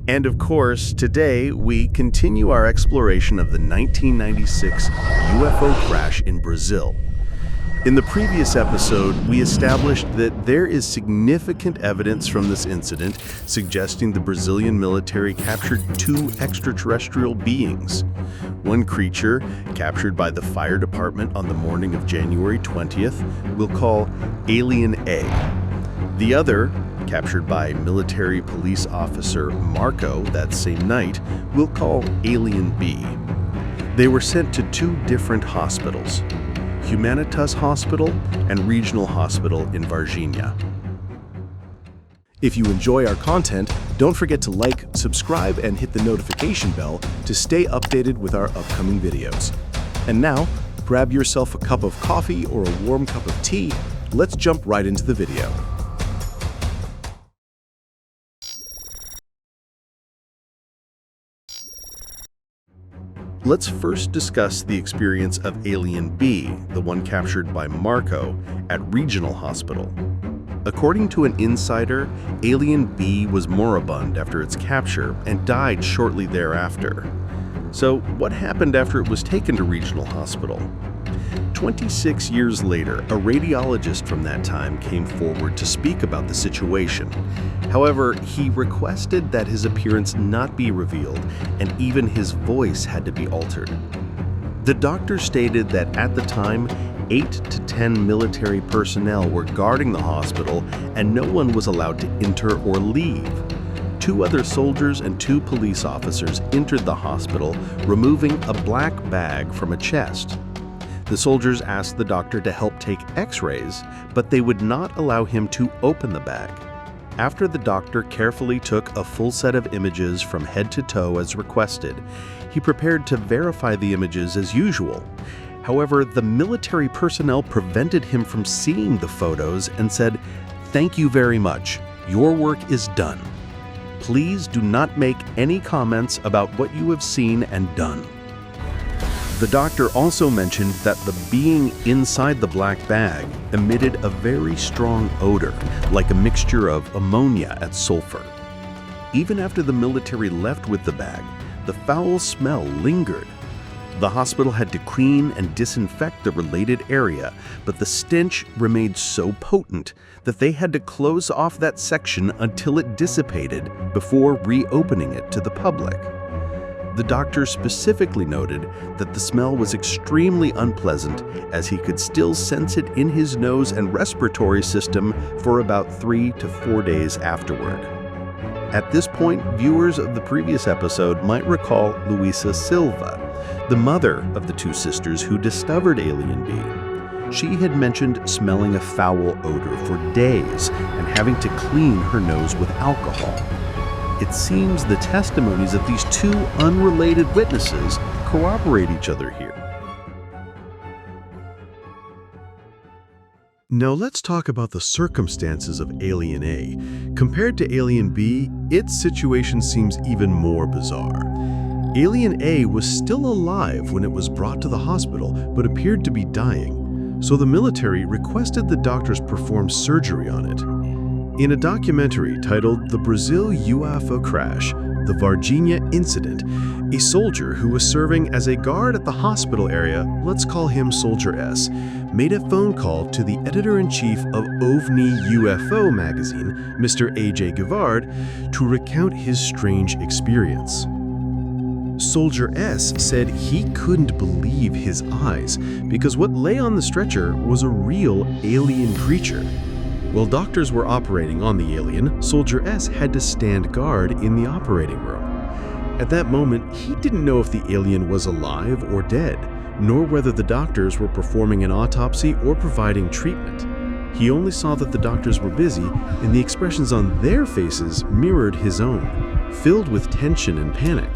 And of course, today we continue our exploration of the 1996 UFO crash in Brazil. In the previous episode, we established that there is significant evidence from this incident suggesting the Brazilian military captured two extraterrestrial beings. One creature, captured by the fire department on the morning of January 20th, we'll call Alien A. The other, captured by military police officer Marco that same night, we'll call Alien B. They were sent to two different hospitals, Humanitas Hospital and Regional Hospital in Varginha. If you enjoy our content, don't forget to like, subscribe, and hit the notification bell to stay updated with our upcoming videos. And now, grab yourself a cup of coffee or a warm cup of tea. Let's jump right into the video. Let's first discuss the experience of Alien B, the one captured by Marco, at Regional Hospital. According to an insider, Alien B was moribund after its capture and died shortly thereafter. So what happened after it was taken to Regional Hospital? 26 years later, a radiologist from that time came forward to speak about the situation. However, he requested that his appearance not be revealed, and even his voice had to be altered. The doctor stated that at the time, 8 to 10 military personnel were guarding the hospital, and no one was allowed to enter or leave. 2 other soldiers and 2 police officers entered the hospital, removing a black bag from a chest. The soldiers asked the doctor to help take x-rays, but they would not allow him to open the bag. After the doctor carefully took a full set of images from head to toe as requested, he prepared to verify the images as usual. However, the military personnel prevented him from seeing the photos and said, "Thank you very much. Your work is done. Please do not make any comments about what you have seen and done." The doctor also mentioned that the being inside the black bag emitted a very strong odor, like a mixture of ammonia and sulfur. Even after the military left with the bag, the foul smell lingered. The hospital had to clean and disinfect the related area, but the stench remained so potent that they had to close off that section until it dissipated before reopening it to the public. The doctor specifically noted that the smell was extremely unpleasant, as he could still sense it in his nose and respiratory system for about 3 to 4 days afterward. At this point, viewers of the previous episode might recall Luisa Silva, the mother of the 2 sisters who discovered Alien B. She had mentioned smelling a foul odor for days and having to clean her nose with alcohol. It seems the testimonies of these 2 unrelated witnesses corroborate each other here. Now let's talk about the circumstances of Alien A. Compared to Alien B, its situation seems even more bizarre. Alien A was still alive when it was brought to the hospital, but appeared to be dying, so the military requested the doctors perform surgery on it. In a documentary titled The Brazil UFO Crash, The Varginha Incident, a soldier who was serving as a guard at the hospital area, let's call him Soldier S, made a phone call to the editor-in-chief of OVNI UFO magazine, Mr. A.J. Gavard, to recount his strange experience. Soldier S said he couldn't believe his eyes because what lay on the stretcher was a real alien creature. While doctors were operating on the alien, Soldier S had to stand guard in the operating room. At that moment, he didn't know if the alien was alive or dead, nor whether the doctors were performing an autopsy or providing treatment. He only saw that the doctors were busy, and the expressions on their faces mirrored his own, filled with tension and panic.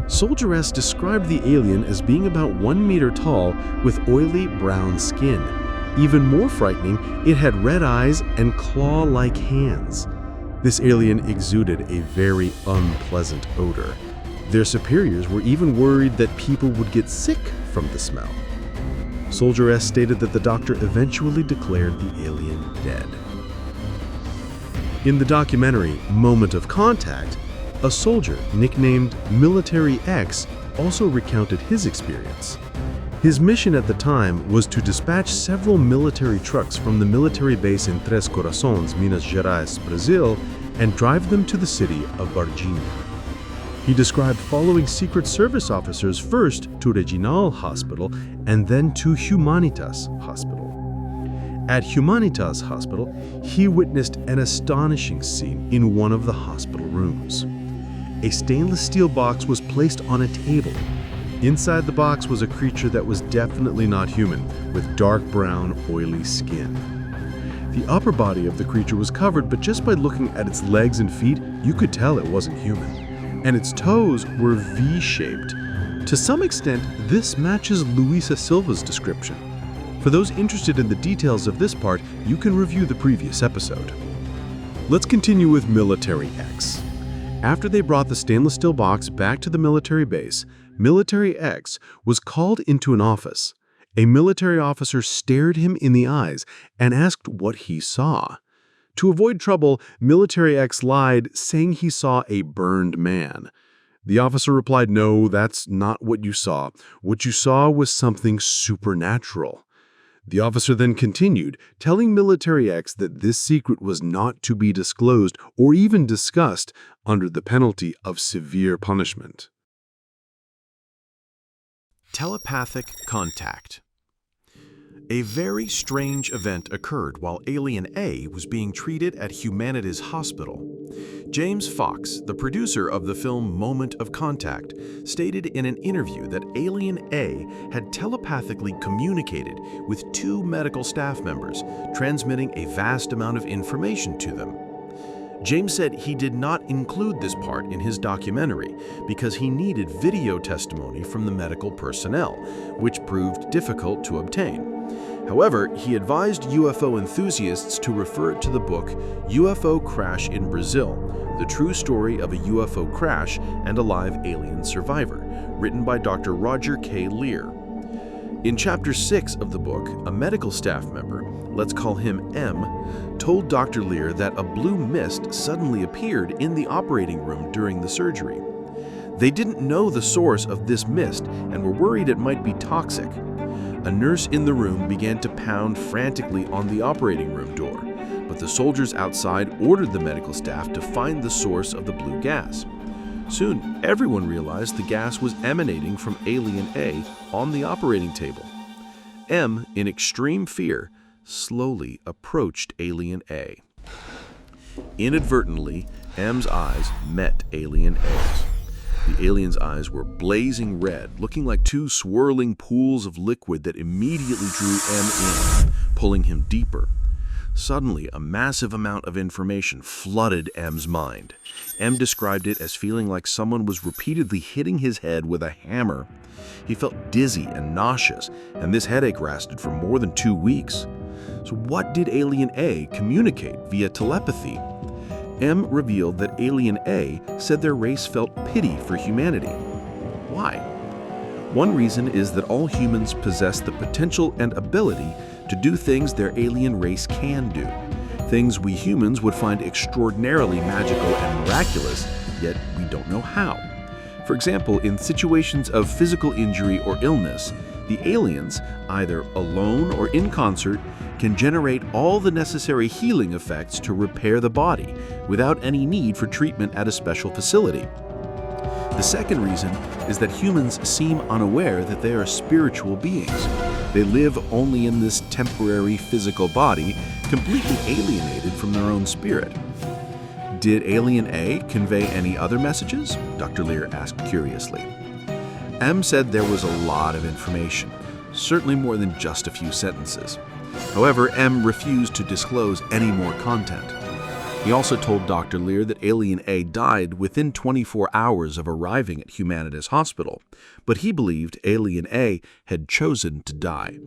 Soldier S described the alien as being about 1 meter tall with oily brown skin. Even more frightening, it had red eyes and claw-like hands. This alien exuded a very unpleasant odor. Their superiors were even worried that people would get sick from the smell. Soldier S stated that the doctor eventually declared the alien dead. In the documentary Moment of Contact, A soldier nicknamed Military X also recounted his experience. His mission at the time was to dispatch several military trucks from the military base in Três Corações, Minas Gerais, Brazil, and drive them to the city of Varginha. He described following Secret Service officers first to Regional Hospital and then to Humanitas Hospital. At Humanitas Hospital, he witnessed an astonishing scene in one of the hospital rooms. A stainless steel box was placed on a table. Inside the box was a creature that was definitely not human, with dark brown, oily skin. The upper body of the creature was covered, but just by looking at its legs and feet, you could tell it wasn't human. And its toes were V-shaped. To some extent, this matches Luisa Silva's description. For those interested in the details of this part, you can review the previous episode. Let's continue with Military X. After they brought the stainless steel box back to the military base, Military X was called into an office. A military officer stared him in the eyes and asked what he saw. To avoid trouble, Military X lied, saying he saw a burned man. The officer replied, "No, that's not what you saw. What you saw was something supernatural." The officer then continued, telling Military X that this secret was not to be disclosed or even discussed under the penalty of severe punishment. Telepathic contact. A very strange event occurred while Alien A was being treated at Humanitas Hospital. James Fox, the producer of the film Moment of Contact, stated in an interview that Alien A had telepathically communicated with two medical staff members, transmitting a vast amount of information to them. James said he did not include this part in his documentary because he needed video testimony from the medical personnel, which proved difficult to obtain. However, he advised UFO enthusiasts to refer to the book UFO Crash in Brazil, The True Story of a UFO Crash and a Live Alien Survivor, written by Dr. Roger K. Lear. In Chapter 6 of the book, a medical staff member, let's call him M, told Dr. Lear that a blue mist suddenly appeared in the operating room during the surgery. They didn't know the source of this mist and were worried it might be toxic. A nurse in the room began to pound frantically on the operating room door, but the soldiers outside ordered the medical staff to find the source of the blue gas. Soon, everyone realized the gas was emanating from Alien A on the operating table. M, in extreme fear, slowly approached Alien A. Inadvertently, M's eyes met Alien A's. The alien's eyes were blazing red, looking like two swirling pools of liquid that immediately drew M in, pulling him deeper. Suddenly, a massive amount of information flooded M's mind. M described it as feeling like someone was repeatedly hitting his head with a hammer. He felt dizzy and nauseous, and this headache lasted for more than 2 weeks. So what did Alien A communicate via telepathy? M revealed that Alien A said their race felt pity for humanity. Why? One reason is that all humans possess the potential and ability to do things their alien race can do, things we humans would find extraordinarily magical and miraculous, yet we don't know how. For example, in situations of physical injury or illness, the aliens, either alone or in concert, can generate all the necessary healing effects to repair the body without any need for treatment at a special facility. The second reason is that humans seem unaware that they are spiritual beings. They live only in this temporary physical body, completely alienated from their own spirit. Did Alien A convey any other messages? Dr. Lear asked curiously. M said there was a lot of information, certainly more than just a few sentences. However, M refused to disclose any more content. He also told Dr. Lear that Alien A died within 24 hours of arriving at Humanitas Hospital, but he believed Alien A had chosen to die.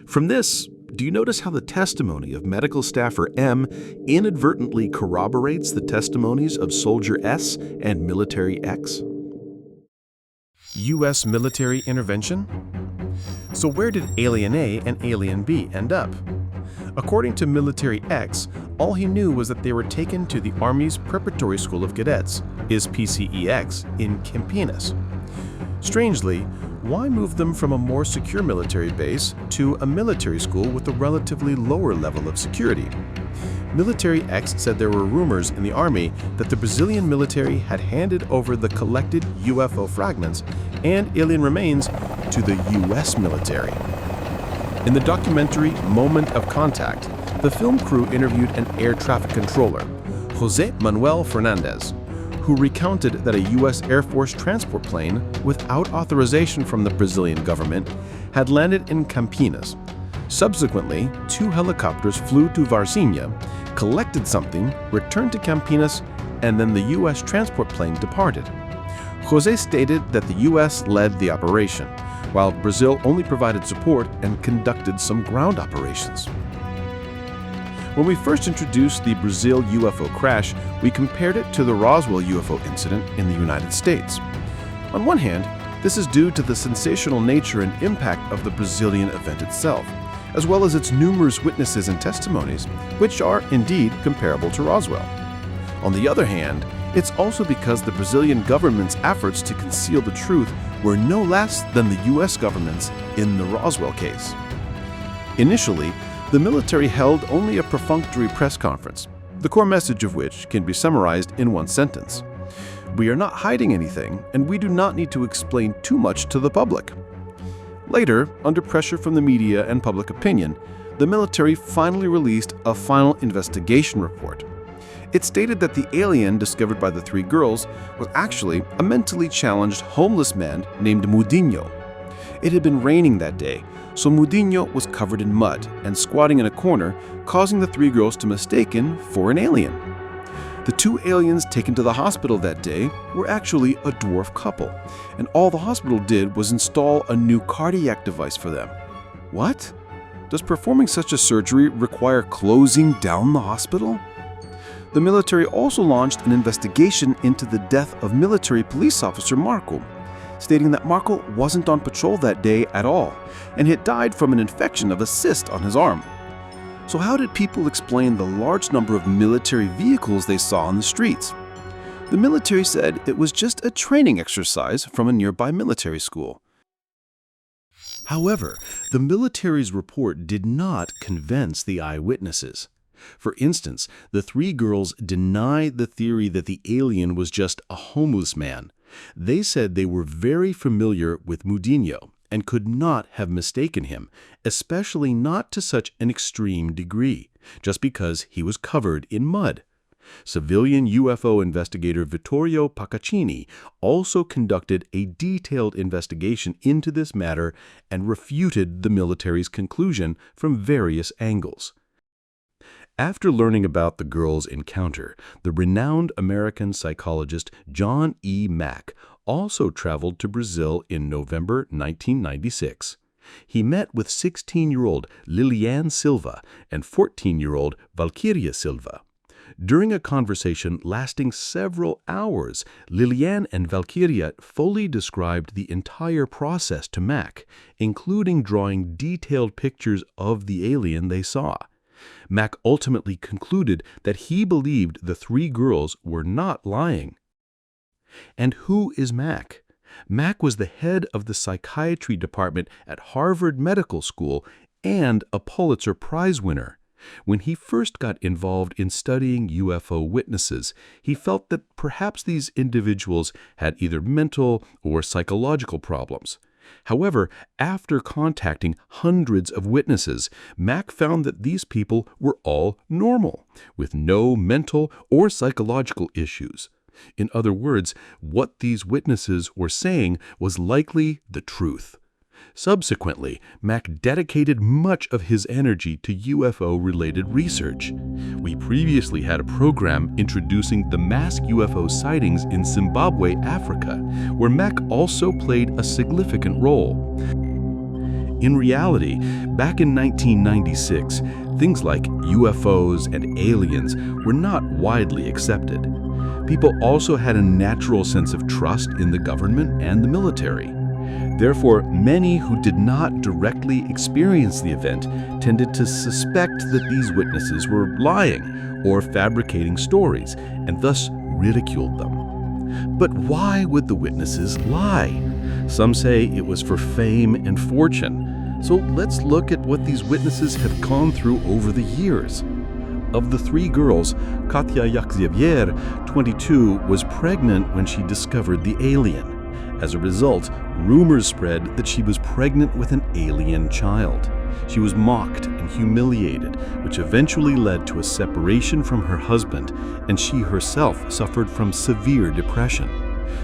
From this, do you notice how the testimony of medical staffer M inadvertently corroborates the testimonies of Soldier S and Military X? U.S. military intervention? So where did Alien A and Alien B end up? According to Military X, all he knew was that they were taken to the Army's Preparatory School of Cadets, PCEX, in Campinas. Strangely, why move them from a more secure military base to a military school with a relatively lower level of security? Military X said there were rumors in the Army that the Brazilian military had handed over the collected UFO fragments and alien remains to the US military. In the documentary Moment of Contact, the film crew interviewed an air traffic controller, José Manuel Fernandez, who recounted that a U.S. Air Force transport plane, without authorization from the Brazilian government, had landed in Campinas. Subsequently, 2 helicopters flew to Varginha, collected something, returned to Campinas, and then the U.S. transport plane departed. José stated that the U.S. led the operation, while Brazil only provided support and conducted some ground operations. When we first introduced the Brazil UFO crash, we compared it to the Roswell UFO incident in the United States. On one hand, this is due to the sensational nature and impact of the Brazilian event itself, as well as its numerous witnesses and testimonies, which are indeed comparable to Roswell. On the other hand, it's also because the Brazilian government's efforts to conceal the truth were no less than the U.S. government's in the Roswell case. Initially, the military held only a perfunctory press conference, the core message of which can be summarized in one sentence. We are not hiding anything, and we do not need to explain too much to the public. Later, under pressure from the media and public opinion, the military finally released a final investigation report. It stated that the alien discovered by the 3 girls was actually a mentally challenged homeless man named Mudinho. It had been raining that day, so Mudinho was covered in mud and squatting in a corner, causing the 3 girls to mistake him for an alien. The 2 aliens taken to the hospital that day were actually a dwarf couple, and all the hospital did was install a new cardiac device for them. What? Does performing such a surgery require closing down the hospital? The military also launched an investigation into the death of military police officer Marco, stating that Marco wasn't on patrol that day at all and had died from an infection of a cyst on his arm. So how did people explain the large number of military vehicles they saw on the streets? The military said it was just a training exercise from a nearby military school. However, the military's report did not convince the eyewitnesses. For instance, the 3 girls denied the theory that the alien was just a homeless man. They said they were very familiar with Mudinho and could not have mistaken him, especially not to such an extreme degree, just because he was covered in mud. Civilian UFO investigator Vittorio Paccaccini also conducted a detailed investigation into this matter and refuted the military's conclusion from various angles. After learning about the girls' encounter, the renowned American psychologist John E. Mack also traveled to Brazil in November 1996. He met with 16-year-old Liliane Silva and 14-year-old Valkyria Silva. During a conversation lasting several hours, Liliane and Valkyria fully described the entire process to Mack, including drawing detailed pictures of the alien they saw. Mack ultimately concluded that he believed the 3 girls were not lying. And who is Mack? Mack was the head of the psychiatry department at Harvard Medical School and a Pulitzer Prize winner. When he first got involved in studying UFO witnesses, he felt that perhaps these individuals had either mental or psychological problems. However, after contacting hundreds of witnesses, Mack found that these people were all normal, with no mental or psychological issues. In other words, what these witnesses were saying was likely the truth. Subsequently, Mack dedicated much of his energy to UFO-related research. We previously had a program introducing the mass UFO sightings in Zimbabwe, Africa, where Mack also played a significant role. In reality, back in 1996, things like UFOs and aliens were not widely accepted. People also had a natural sense of trust in the government and the military. Therefore, many who did not directly experience the event tended to suspect that these witnesses were lying or fabricating stories, and thus ridiculed them. But why would the witnesses lie? Some say it was for fame and fortune. So let's look at what these witnesses have gone through over the years. Of the 3 girls, Katya Yaksyevier, 22, was pregnant when she discovered the alien. As a result, rumors spread that she was pregnant with an alien child. She was mocked and humiliated, which eventually led to a separation from her husband, and she herself suffered from severe depression.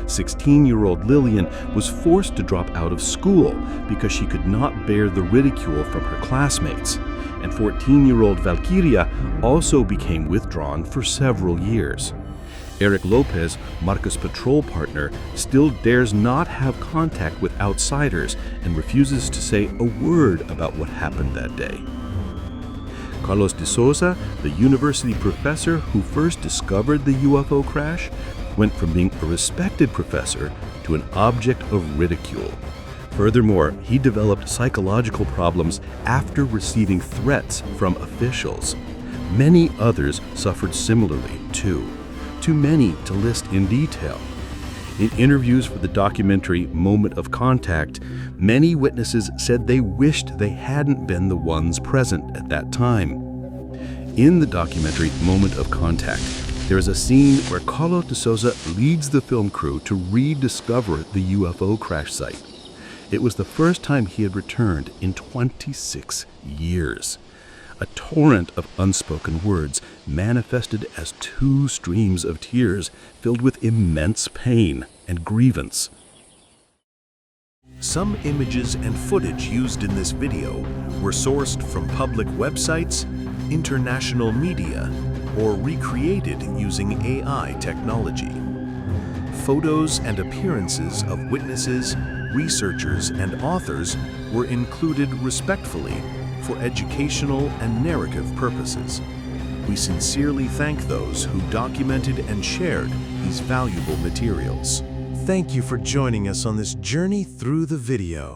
16-year-old Lillian was forced to drop out of school because she could not bear the ridicule from her classmates. And 14-year-old Valkyria also became withdrawn for several years. Eric Lopez, Marcus' patrol partner, still dares not have contact with outsiders and refuses to say a word about what happened that day. Carlos de Souza, the university professor who first discovered the UFO crash, went from being a respected professor to an object of ridicule. Furthermore, he developed psychological problems after receiving threats from officials. Many others suffered similarly, too. Too many to list in detail. In interviews for the documentary Moment of Contact, many witnesses said they wished they hadn't been the ones present at that time. In the documentary Moment of Contact, there is a scene where Carlos de Souza leads the film crew to rediscover the UFO crash site. It was the first time he had returned in 26 years. A torrent of unspoken words manifested as 2 streams of tears filled with immense pain and grievance. Some images and footage used in this video were sourced from public websites, international media, or recreated using AI technology. Photos and appearances of witnesses, researchers, and authors were included respectfully for educational and narrative purposes. We sincerely thank those who documented and shared these valuable materials. Thank you for joining us on this journey through the video.